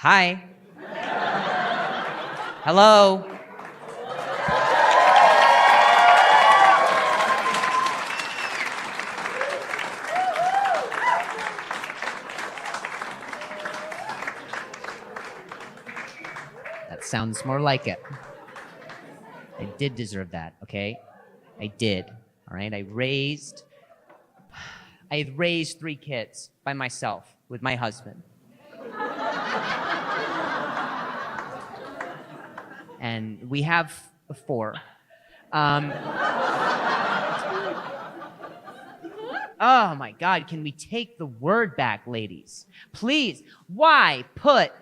Hi. Hello. That sounds more like it. I did deserve that, okay? I did, all right? I had raised 3 kids by myself with my husband. And we have 4. Oh my God, can we take the word back, ladies? Please, why put,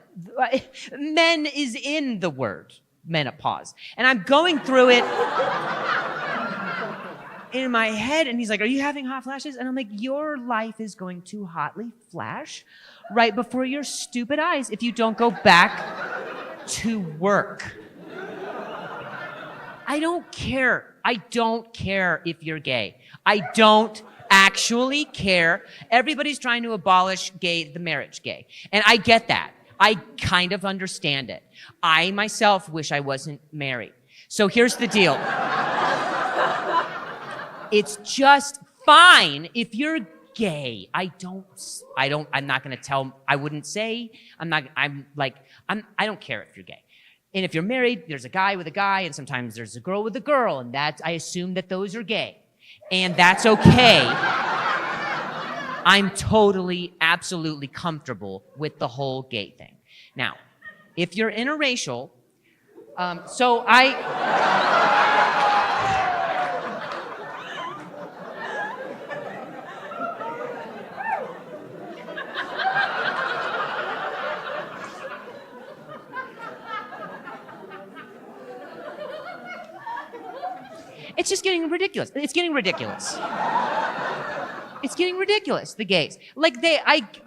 men is in the word menopause. And I'm going through it in my head, and he's like, are you having hot flashes? And I'm like, your life is going to hotly flash right before your stupid eyes if you don't go back to work. I don't care. I don't care if you're gay. I don't actually care. Everybody's trying to abolish the marriage gay. And I get that. I kind of understand it. I myself wish I wasn't married. So here's the deal. It's just fine if you're gay. I don't care if you're gay. And if you're married, there's a guy with a guy, and sometimes there's a girl with a girl, and I assume that those are gay. And that's okay. I'm totally, absolutely comfortable with the whole gay thing. Now, if you're interracial, it's just getting ridiculous. It's getting ridiculous. It's getting ridiculous, the gays.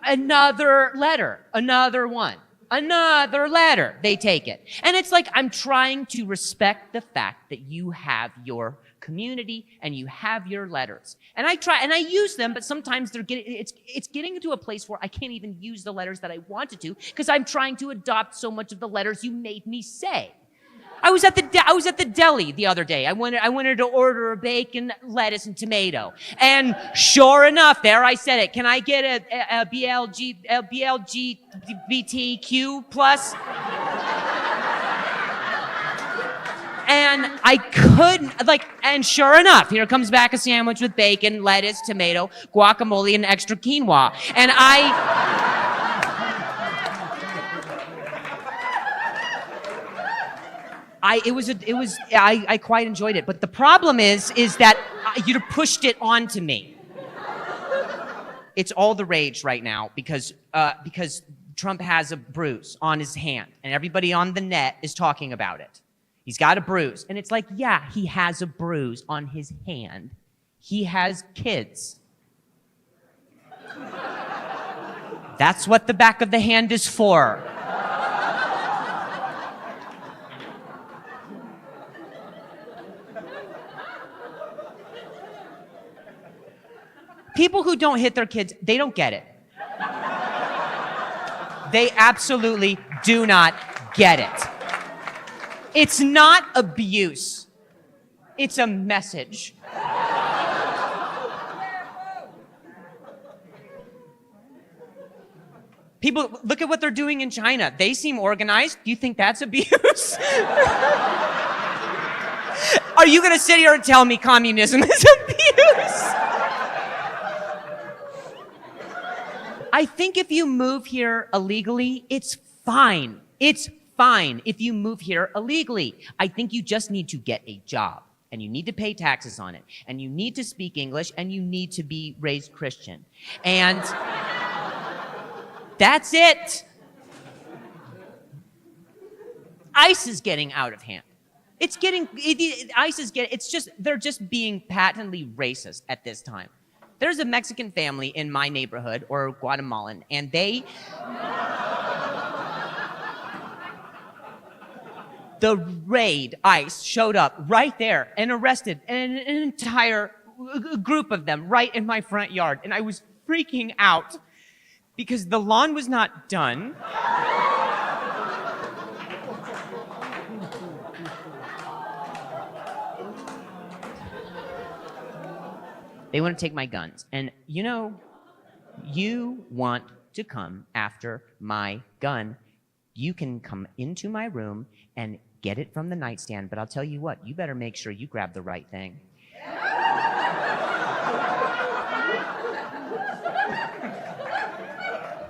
Another letter, another one, another letter, they take it. And it's like, I'm trying to respect the fact that you have your community and you have your letters. And I try, and I use them, but sometimes it's getting to a place where I can't even use the letters that I wanted to because I'm trying to adopt so much of the letters you made me say. I was at the deli the other day. I wanted to order a bacon, lettuce, and tomato. And sure enough, there I said it. Can I get a BLGBTQ plus? And I couldn't, and sure enough, here comes back a sandwich with bacon, lettuce, tomato, guacamole, and extra quinoa. And I quite enjoyed it. But the problem is that you pushed it onto me. It's all the rage right now because Trump has a bruise on his hand and everybody on the net is talking about it. He's got a bruise. And it's like, yeah, he has a bruise on his hand. He has kids. That's what the back of the hand is for. People who don't hit their kids, they don't get it. They absolutely do not get it. It's not abuse. It's a message. People, look at what they're doing in China. They seem organized. Do you think that's abuse? Are you going to sit here and tell me communism is abuse? I think if you move here illegally, it's fine. It's fine if you move here illegally. I think you just need to get a job, and you need to pay taxes on it, and you need to speak English, and you need to be raised Christian. And that's it. ICE is getting out of hand. They're just being patently racist at this time. There's a Mexican family in my neighborhood, or Guatemalan, and the raid, ICE, showed up right there and arrested an entire group of them right in my front yard. And I was freaking out because the lawn was not done. They want to take my guns. And you know, you want to come after my gun. You can come into my room and get it from the nightstand, but I'll tell you what, you better make sure you grab the right thing.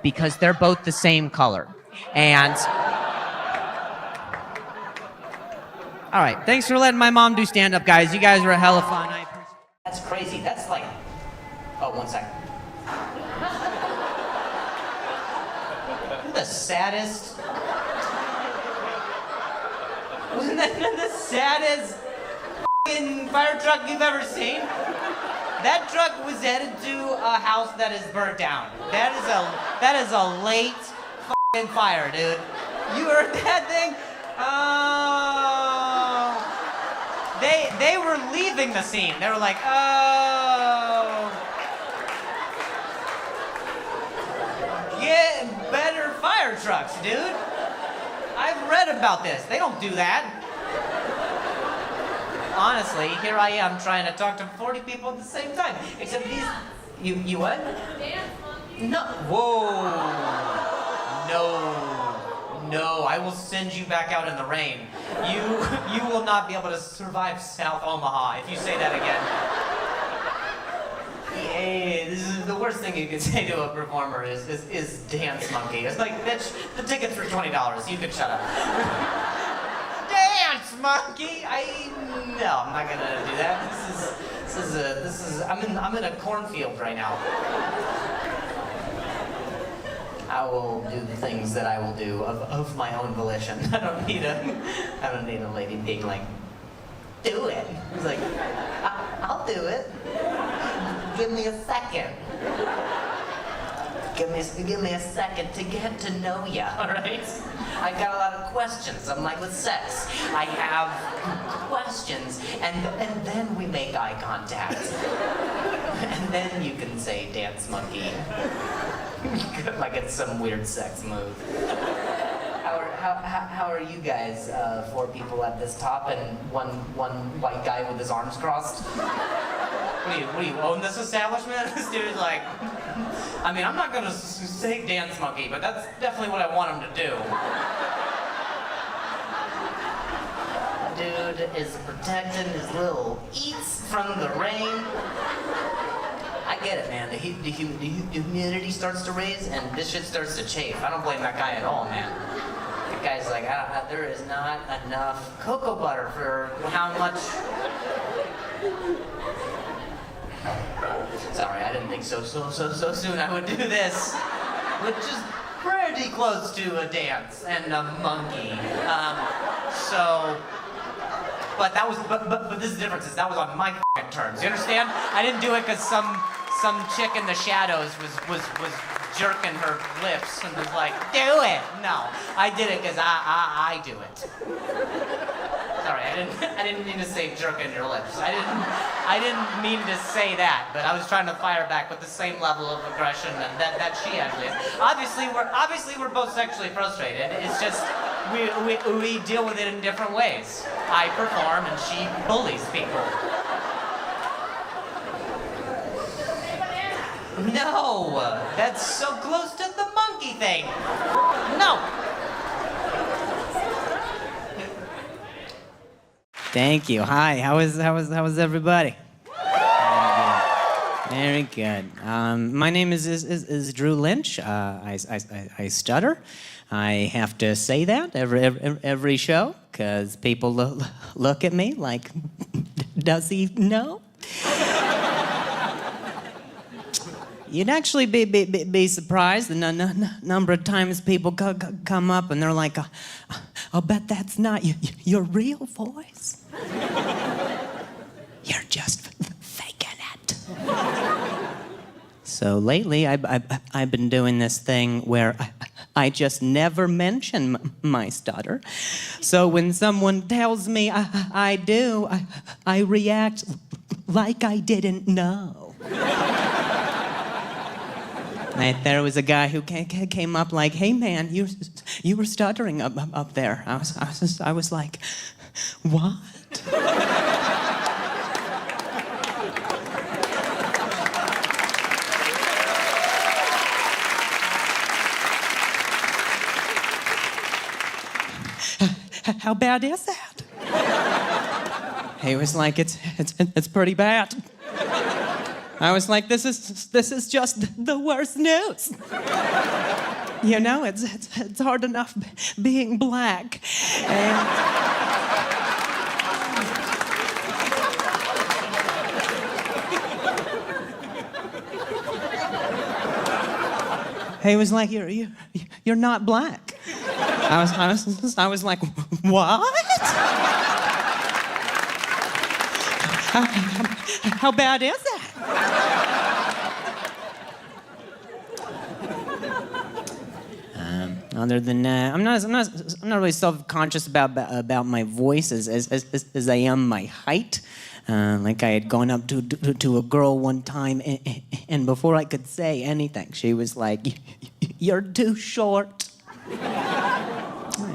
Because they're both the same color. And all right, thanks for letting my mom do stand-up, guys. You guys were a hell of fun. That's crazy. That's like, oh, 1 second. You're the saddest. Wasn't that the saddest f***ing fire truck you've ever seen? That truck was headed to a house that is burnt down. That is a late f***ing fire, dude. You heard that thing? Oh. They were leaving the scene. They were like, oh. Get better fire trucks, dude. I've read about this. They don't do that. Honestly, here I am trying to talk to 40 people at the same time. Except these... You what? Dance monkey. No. Whoa. No, I will send you back out in the rain. You will not be able to survive South Omaha if you say that again. Hey, this is the worst thing you could say to a performer is dance monkey. It's like, bitch, the ticket's for $20. You could shut up. Dance monkey! No, I'm not gonna do that. I'm in a cornfield right now. I will do the things that I will do of my own volition. I don't need a lady being like, do it. It's like, I'll do it. Give me a second. Give me a second to get to know you, all right? I got a lot of questions. I'm like with sex. I have questions, and then we make eye contact. And then you can say dance monkey. Like it's some weird sex move. How are you guys? 4 people at this top and one white guy with his arms crossed. What do you own this establishment? This dude's like, I mean, I'm not gonna say dance monkey, but that's definitely what I want him to do. Dude is protecting his little eats from the rain. I get it, man. The humidity starts to raise and this shit starts to chafe. I don't blame that guy at all, man. That guy's like, there is not enough cocoa butter for how much... Sorry, I didn't think so soon I would do this. Which is pretty close to a dance and a monkey. But this is the difference, is that was on my terms. You understand? I didn't do it because some chick in the shadows was jerking her lips and was like, do it. No, I did it because I do it. Sorry, I didn't mean to say jerking your lips. I didn't mean to say that, but I was trying to fire back with the same level of aggression that she actually is. Obviously we're both sexually frustrated. It's just we deal with it in different ways. I perform and she bullies people. No, that's so close to the monkey thing. No. Thank you. Hi. How was everybody? Very good. My name is Drew Lynch. I stutter. I have to say that every show because people look at me like, does he know? You'd actually be surprised the number of times people come up and they're like, I'll bet that's not your real voice. You're just faking it. So lately, I've been doing this thing where I just never mention my stutter. So when someone tells me I do, I react like I didn't know. There was a guy who came up like, hey man, you were stuttering up there. I was like, what? how bad is that? He was like, it's pretty bad. I was like, this is just the worst news. You know, it's hard enough being black. And he was like, you're not black. I was like, what? How bad is that? Other than that, I'm not really self-conscious about my voice as I am my height. Like I had gone up to a girl one time, and before I could say anything, she was like, "You're too short."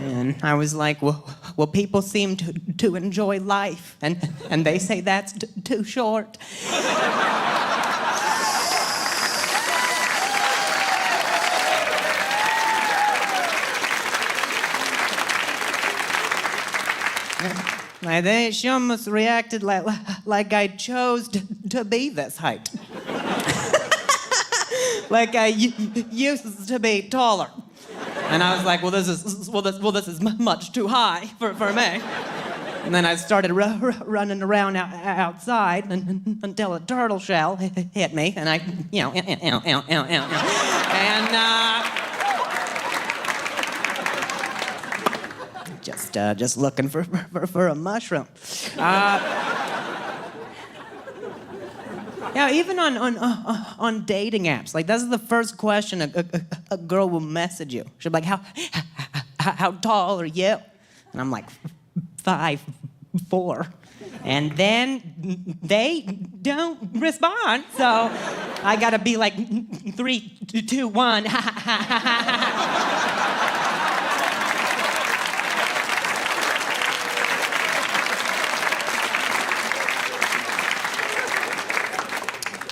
And I was like, well, people seem to enjoy life, and they say that's too short. She almost reacted like I chose to be this height. Like I used to be taller. And I was like, this is much too high for me. And then I started running around outside until a turtle shell hit me, and I, and just looking for a mushroom. Yeah, even on dating apps, like that's the first question a girl will message you. She'll be like, how tall are you? And I'm like, 5'4". And then they don't respond, so I gotta be like 3, 2, 1.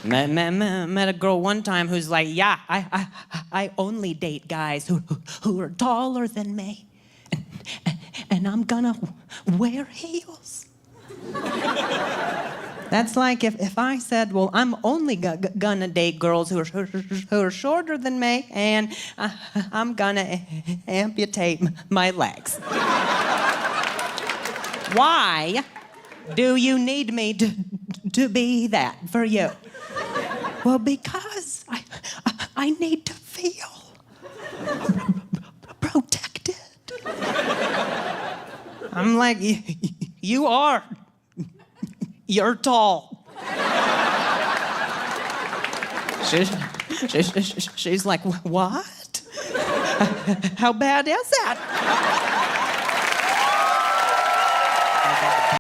Met a girl one time who's like, yeah, I only date guys who are taller than me, and I'm gonna wear heels. That's like if I said, well, I'm only gonna date girls who are shorter than me, and I'm gonna amputate my legs. Why do you need me to be that for you? Well, because I need to feel protected. I'm like, you're tall. She's like, what? How bad is that?